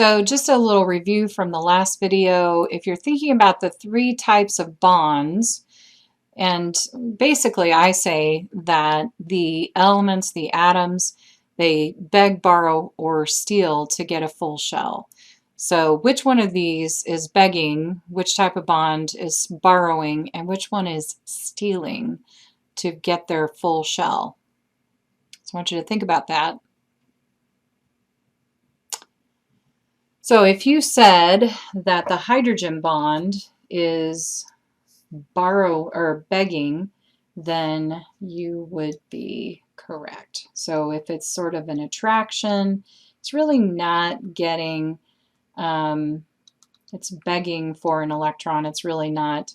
So just a little review from the last video. If you're thinking about the three types of bonds, and basically I say that the elements, the atoms, they beg, borrow, or steal to get a full shell. So which one of these is begging, which type of bond is borrowing, and which one is stealing to get their full shell? So I want you to think about that. So if you said that the hydrogen bond is borrow or begging, then you would be correct. So if it's sort of an attraction, it's really not getting, it's begging for an electron. It's really not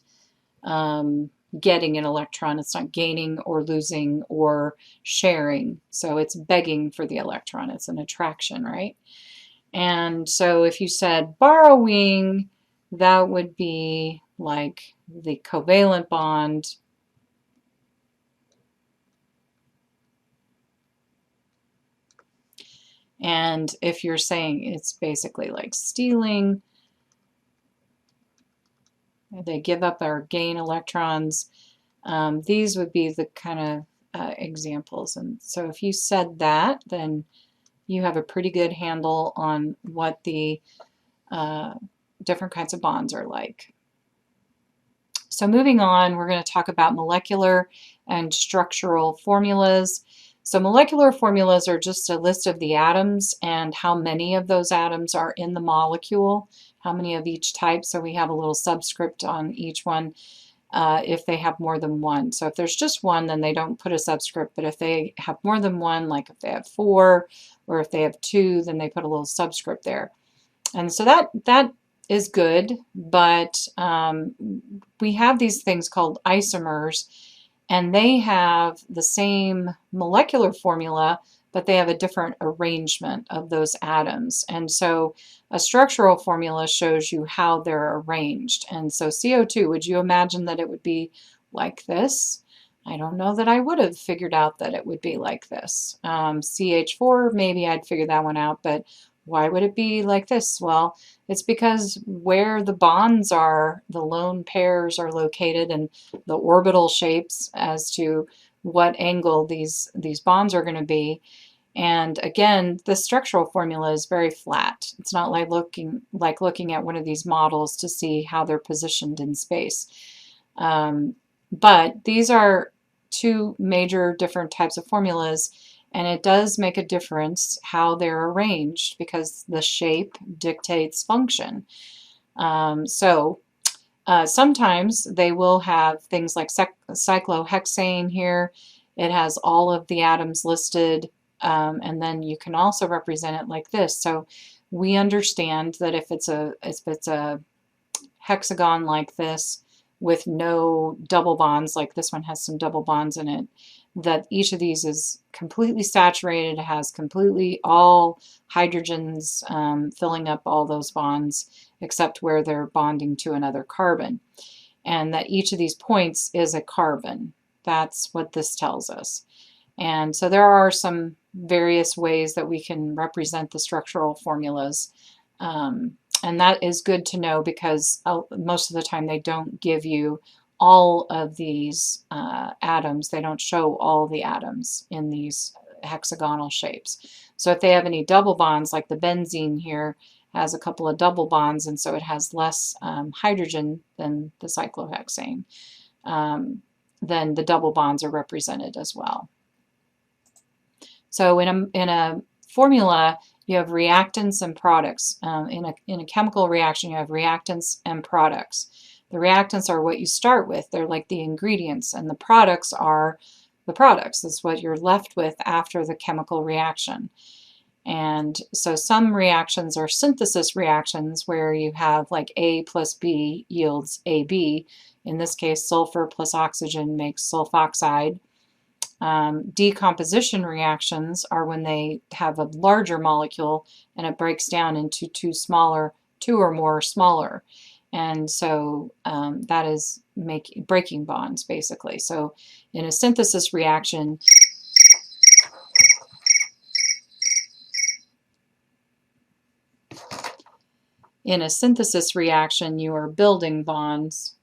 getting an electron. It's not gaining or losing or sharing. So it's begging for the electron. It's an attraction, right? And so if you said borrowing, that would be like the covalent bond. And if you're saying it's basically like stealing, they give up or gain electrons, these would be the kind of examples. And so if you said that, then you have a pretty good handle on what the different kinds of bonds are like. So moving on, we're going to talk about molecular and structural formulas. So molecular formulas are just a list of the atoms and how many of those atoms are in the molecule, how many of each type. So we have a little subscript on each one if they have more than one. So if there's just one, then they don't put a subscript. But if they have more than one, like if they have 4 or if they have 2, then they put a little subscript there. And so that is good, but we have these things called isomers, and they have the same molecular formula, but they have a different arrangement of those atoms. And so a structural formula shows you how they're arranged. And so CO2, would you imagine that it would be like this? I don't know that I would have figured out that it would be like this. CH4, maybe I'd figure that one out, but why would it be like this? Well, it's because where the bonds are, the lone pairs are located, and the orbital shapes as to what angle these bonds are going to be. And again, the structural formula is very flat. It's not like looking at one of these models to see how they're positioned in space. But these are two major different types of formulas, and it does make a difference how they're arranged because the shape dictates function. Sometimes they will have things like cyclohexane here. It has all of the atoms listed, and then you can also represent it like this. So we understand that if it's a hexagon like this with no double bonds, like this one has some double bonds in it, that each of these is completely saturated, has completely all hydrogens filling up all those bonds except where they're bonding to another carbon, and that each of these points is a carbon. That's what this tells us. And so there are some various ways that we can represent the structural formulas, and that is good to know because most of the time they don't give you all of these atoms. They don't show all the atoms in these hexagonal shapes. So if they have any double bonds, like the benzene here has a couple of double bonds, and so it has less hydrogen than the cyclohexane, then the double bonds are represented as well. So in a formula, you have reactants and products. In a chemical reaction, you have reactants and products. The reactants are what you start with. They're like the ingredients, and the products are the products. That's what you're left with after the chemical reaction. And so some reactions are synthesis reactions where you have like A plus B yields AB. In this case, sulfur plus oxygen makes sulfoxide. Decomposition reactions are when they have a larger molecule and it breaks down into two or more smaller. And so that is breaking bonds, basically. So in a synthesis reaction, In a synthesis reaction, you are building bonds.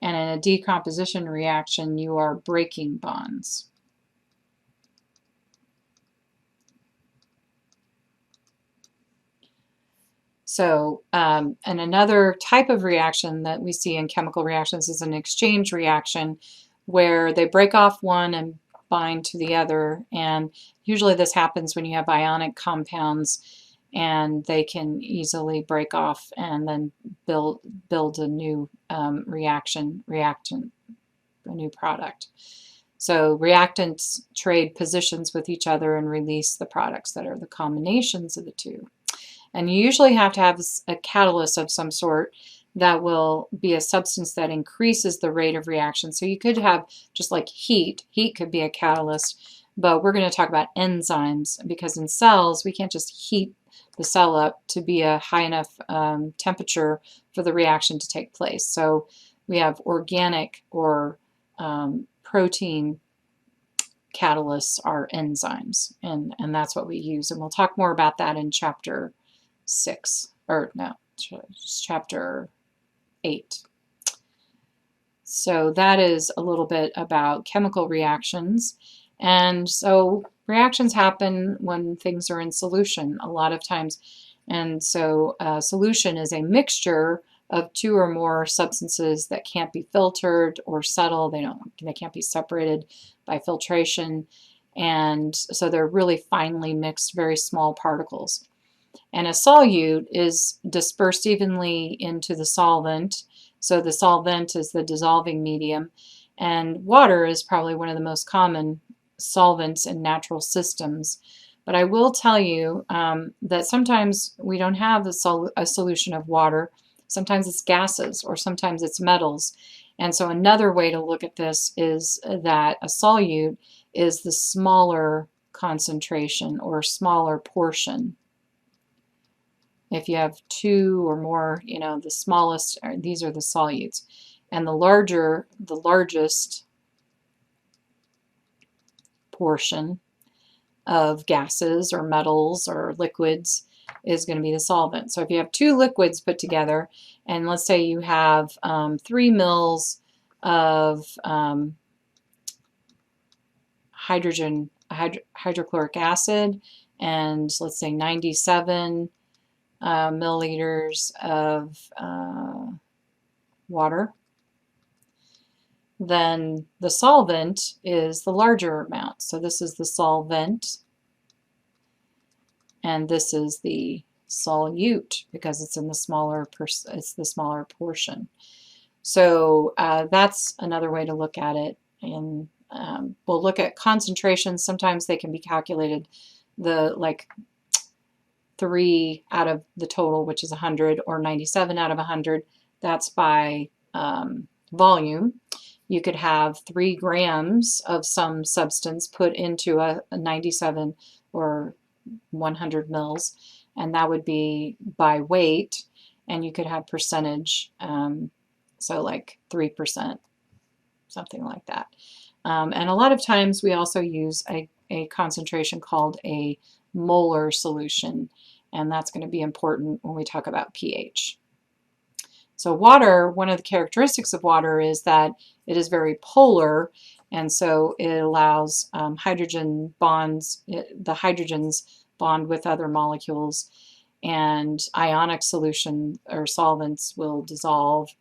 And in a decomposition reaction, you are breaking bonds. So, and another type of reaction that we see in chemical reactions is an exchange reaction where they break off one and bind to the other. And usually this happens when you have ionic compounds and they can easily break off and then build a new reactant, a new product. So reactants trade positions with each other and release the products that are the combinations of the two. And you usually have to have a catalyst of some sort that will be a substance that increases the rate of reaction. So you could have just like heat. Heat could be a catalyst, but we're going to talk about enzymes because in cells, we can't just heat the cell up to be a high enough temperature for the reaction to take place. So we have organic or protein catalysts are enzymes, and that's what we use. And we'll talk more about that in chapter 6, or no, chapter 8. So that is a little bit about chemical reactions. And so reactions happen when things are in solution a lot of times. And so solution is a mixture of two or more substances that can't be filtered or settle. They can't be separated by filtration. And so they're really finely mixed, very small particles. And a solute is dispersed evenly into the solvent. So the solvent is the dissolving medium. And water is probably one of the most common solvents in natural systems. But I will tell you that sometimes we don't have a solution of water. Sometimes it's gases or sometimes it's metals. And so another way to look at this is that a solute is the smaller concentration or smaller portion. If you have two or more, the smallest, these are the solutes. And the largest portion of gases or metals or liquids is going to be the solvent. So if you have two liquids put together, and let's say you have 3 mils of hydrochloric acid, and let's say 97 milliliters of water, then the solvent is the larger amount. So this is the solvent, and this is the solute because it's in the smaller portion. So that's another way to look at it. And we'll look at concentrations. Sometimes they can be calculated like 3 out of the total, which is 100, or 97 out of 100. That's by volume. You could have 3 grams of some substance put into a 97 or 100 mils, and that would be by weight. And you could have percentage, so like 3%, something like that. And a lot of times we also use a concentration called a molar solution, and that's going to be important when we talk about pH. So water, one of the characteristics of water is that it is very polar, and so it allows hydrogen bonds, the hydrogens bond with other molecules, and ionic solution or solvents will dissolve.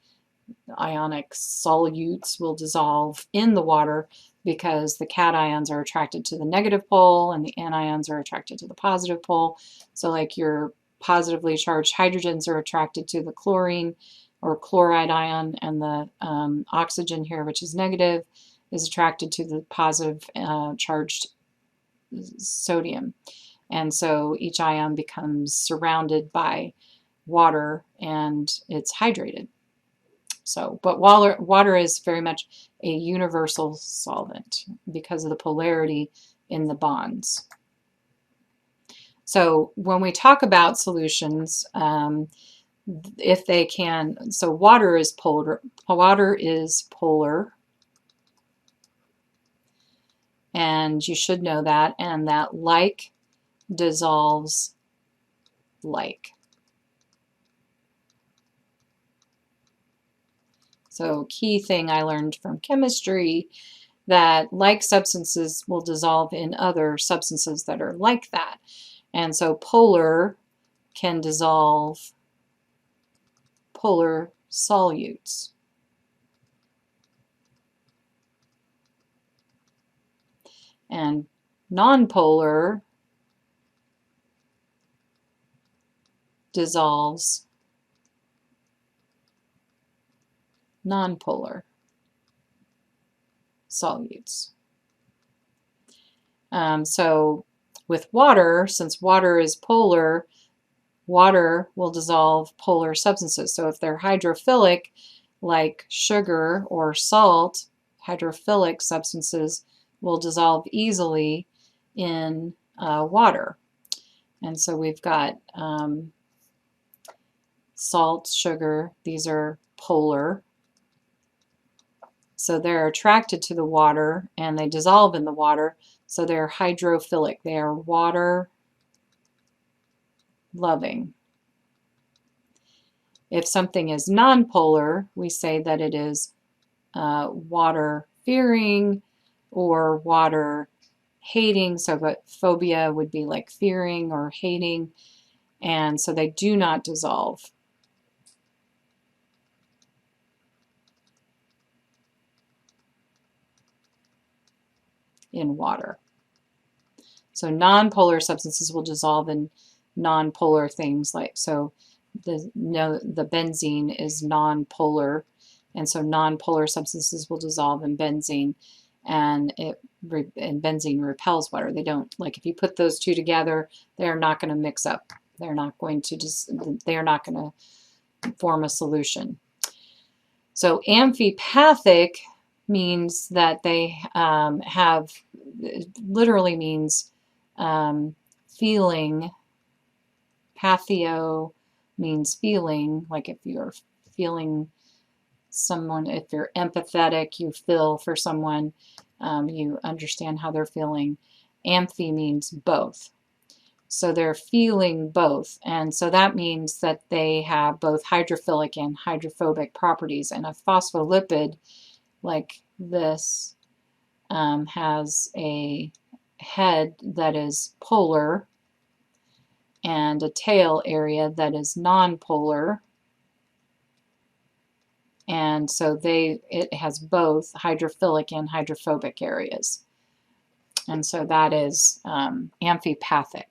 Ionic solutes will dissolve in the water because the cations are attracted to the negative pole and the anions are attracted to the positive pole. So like your positively charged hydrogens are attracted to the chlorine or chloride ion, and the oxygen here, which is negative, is attracted to the positive charged sodium. And so each ion becomes surrounded by water and it's hydrated. So, but water is very much a universal solvent because of the polarity in the bonds. So when we talk about solutions, if they can, so water is polar, and you should know that, and that like dissolves like. So key thing I learned from chemistry, that like substances will dissolve in other substances that are like that. And so polar can dissolve polar solutes. And nonpolar dissolves nonpolar solutes. So with water, since water is polar, water will dissolve polar substances. So if they're hydrophilic, like sugar or salt, hydrophilic substances will dissolve easily in water. And so we've got salt, sugar, these are polar. So they're attracted to the water and they dissolve in the water. So they're hydrophilic. They are water loving. If something is nonpolar, we say that it is water fearing or water hating. So but phobia would be like fearing or hating. And so they do not dissolve. In water. So nonpolar substances will dissolve in nonpolar things, like, so the benzene is nonpolar, and so nonpolar substances will dissolve in benzene, and benzene repels water. They don't, like, if you put those two together, they're not going to mix up. They're not going to form a solution. So amphipathic means that they literally means feeling. Pathio means feeling, like if you're feeling someone, if you're empathetic, you feel for someone, you understand how they're feeling. Amphi means both. So they're feeling both, and so that means that they have both hydrophilic and hydrophobic properties. And a phospholipid like this has a head that is polar and a tail area that is nonpolar, and so it has both hydrophilic and hydrophobic areas, and so that is amphipathic.